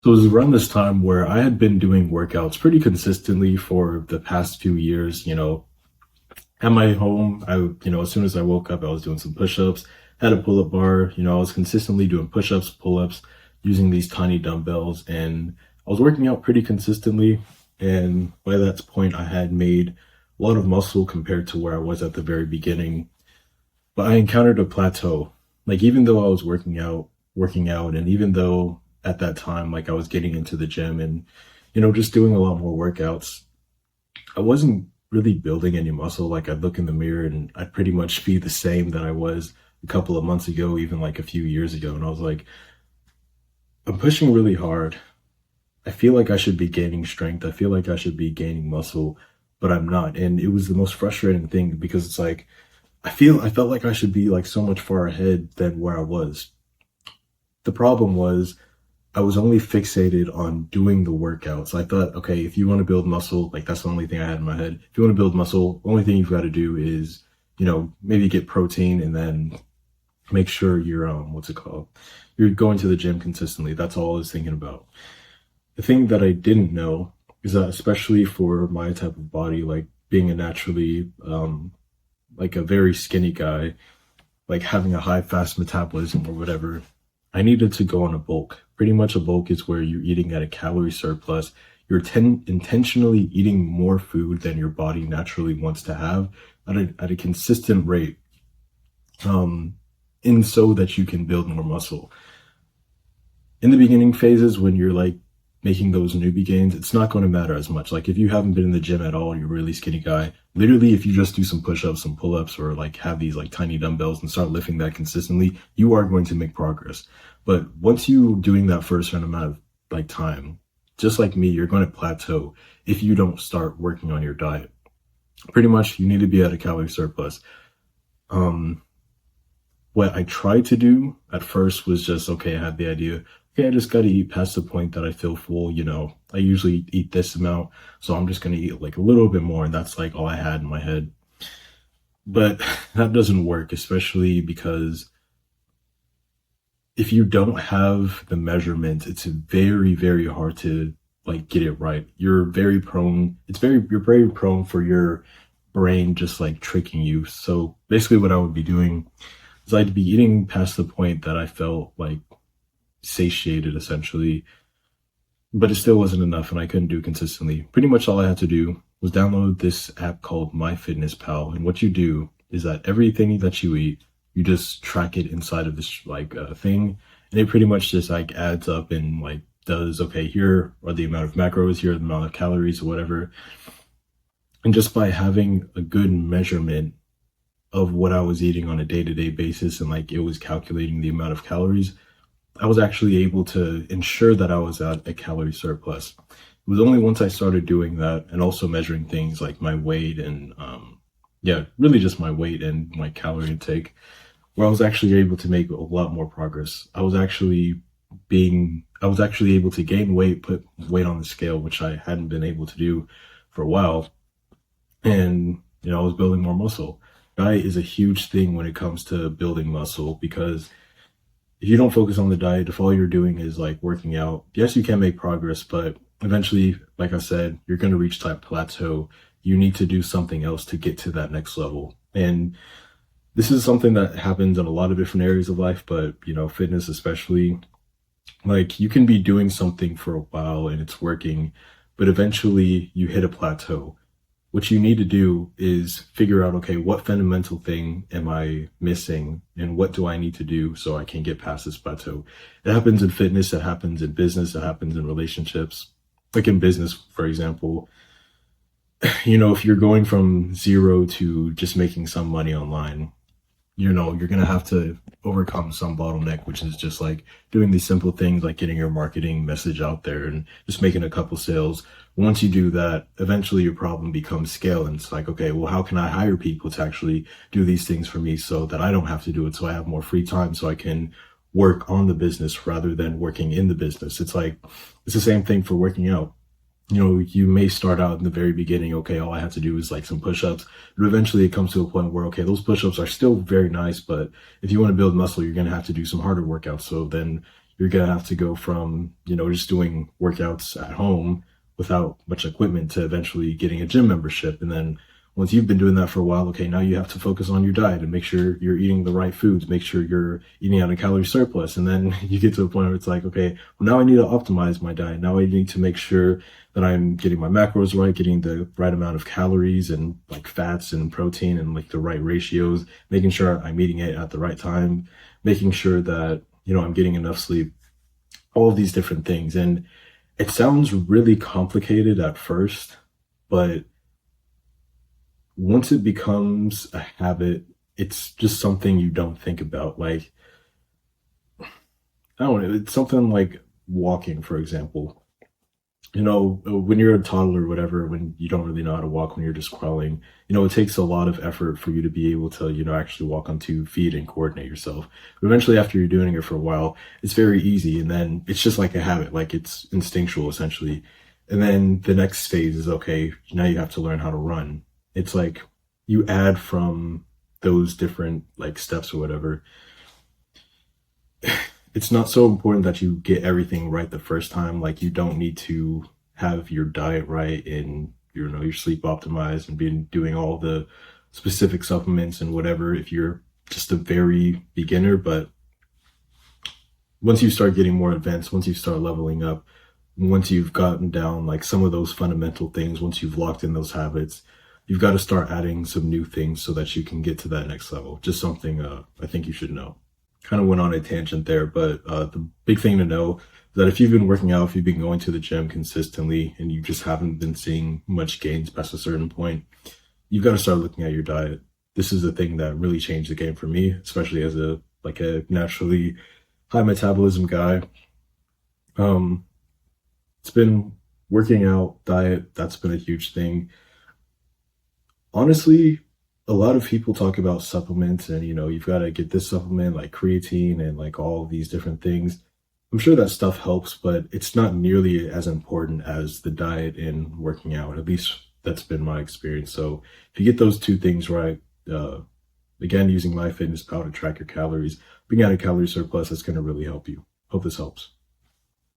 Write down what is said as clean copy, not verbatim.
So it was around this time where I had been doing workouts pretty consistently for the past few years. At my home, as soon as I woke up, I was doing some push-ups, had a pull-up bar. I was consistently doing push-ups, pull-ups, using these tiny dumbbells, and I was working out pretty consistently. And by that point, I had made a lot of muscle compared to where I was at the very beginning. But I encountered a plateau. Like even though I was working out, and even though at that time, like I was getting into the gym and, just doing a lot more workouts, I wasn't really building any muscle. Like I'd look in the mirror and I'd pretty much be the same that I was a couple of months ago, even like a few years ago. And I was like, I'm pushing really hard. I feel like I should be gaining strength. I feel like I should be gaining muscle, but I'm not. And it was the most frustrating thing because it's like, I felt like I should be like so much far ahead than where I was. The problem was I was only fixated on doing the workouts. I thought, okay, if you want to build muscle, like that's the only thing I had in my head. If you want to build muscle, the only thing you've got to do is, maybe get protein and then make sure you're, what's it called? You're going to the gym consistently. That's all I was thinking about. The thing that I didn't know is that, especially for my type of body, like being a naturally, like a very skinny guy, like having a high fast metabolism or whatever, I needed to go on a bulk. Pretty much a bulk is where you're eating at a calorie surplus. You're intentionally eating more food than your body naturally wants to have at a consistent rate, in so that you can build more muscle. In the beginning phases, when you're like making those newbie gains, it's not going to matter as much. Like if you haven't been in the gym at all, you're a really skinny guy, literally if you just do some push-ups, some pull-ups, or like have these like tiny dumbbells and start lifting that consistently, you are going to make progress. But once you doing that for a certain amount of like time, just like me, you're going to plateau if you don't start working on your diet. Pretty much you need to be at a calorie surplus. What I tried to do at first was just, okay, I had the idea, okay, I just got to eat past the point that I feel full. I usually eat this amount, so I'm just going to eat like a little bit more. And that's like all I had in my head. But that doesn't work, especially because if you don't have the measurement, it's very, very hard to like get it right. You're very prone for your brain just like tricking you. So basically what I would be doing is I'd be eating past the point that I felt like satiated essentially, but it still wasn't enough and I couldn't do it consistently. Pretty much all I had to do was download this app called MyFitnessPal. And what you do is that everything that you eat, you just track it inside of this like thing. And it pretty much just like adds up and like does, okay, here are the amount of macros, here are the amount of calories or whatever. And just by having a good measurement of what I was eating on a day-to-day basis and like it was calculating the amount of calories, I was actually able to ensure that I was at a calorie surplus. It was only once I started doing that and also measuring things like my weight and really just my weight and my calorie intake, where I was actually able to make a lot more progress. I was actually able to gain weight, put weight on the scale, which I hadn't been able to do for a while. And, I was building more muscle. Diet is a huge thing when it comes to building muscle, because if you don't focus on the diet, if all you're doing is like working out, yes, you can make progress, but eventually, like I said, you're going to reach that plateau. You need to do something else to get to that next level. And this is something that happens in a lot of different areas of life, but fitness especially. Like you can be doing something for a while and it's working, but eventually you hit a plateau. What you need to do is figure out, okay, what fundamental thing am I missing and what do I need to do so I can get past this plateau? It happens in fitness, it happens in business, it happens in relationships. Like in business, for example, if you're going from zero to just making some money online, you're going to have to overcome some bottleneck, which is just like doing these simple things like getting your marketing message out there and just making a couple sales. Once you do that, eventually your problem becomes scale. And it's like, okay, well, how can I hire people to actually do these things for me so that I don't have to do it, so I have more free time, so I can work on the business rather than working in the business. It's the same thing for working out. You may start out in the very beginning, okay, all I have to do is like some push-ups, but eventually it comes to a point where, okay, those push-ups are still very nice, but if you want to build muscle, you're going to have to do some harder workouts. So then, you're gonna have to go from, just doing workouts at home without much equipment to eventually getting a gym membership. And then once you've been doing that for a while, okay, now you have to focus on your diet and make sure you're eating the right foods, make sure you're eating at a calorie surplus. And then you get to a point where it's like, okay, well, now I need to optimize my diet. Now I need to make sure that I'm getting my macros right, getting the right amount of calories and like fats and protein and like the right ratios, making sure I'm eating it at the right time, making sure that, I'm getting enough sleep, all of these different things. And it sounds really complicated at first, but once it becomes a habit, it's just something you don't think about. Like, I don't know, it's something like walking, for example. When you're a toddler or whatever, when you don't really know how to walk, when you're just crawling, it takes a lot of effort for you to be able to, actually walk on 2 feet and coordinate yourself. But eventually, after you're doing it for a while, it's very easy. And then it's just like a habit, like it's instinctual essentially. And then the next phase is, okay, now you have to learn how to run. It's like you add from those different like steps or whatever. It's not so important that you get everything right the first time. Like you don't need to have your diet right and your sleep optimized and being doing all the specific supplements and whatever if you're just a very beginner. But once you start getting more advanced, once you start leveling up, once you've gotten down like some of those fundamental things, once you've locked in those habits, you've got to start adding some new things so that you can get to that next level. Just something I think you should know. Kind of went on a tangent there, but the big thing to know is that if you've been working out, if you've been going to the gym consistently and you just haven't been seeing much gains past a certain point, you've got to start looking at your diet. This is the thing that really changed the game for me, especially as a naturally high metabolism guy. It's been working out, diet, that's been a huge thing. Honestly, a lot of people talk about supplements and you've got to get this supplement like creatine and like all of these different things. I'm sure that stuff helps, but it's not nearly as important as the diet and working out. At least that's been my experience. So if you get those two things right, again, using MyFitnessPal to track your calories, being at a calorie surplus, that's going to really help you. Hope this helps.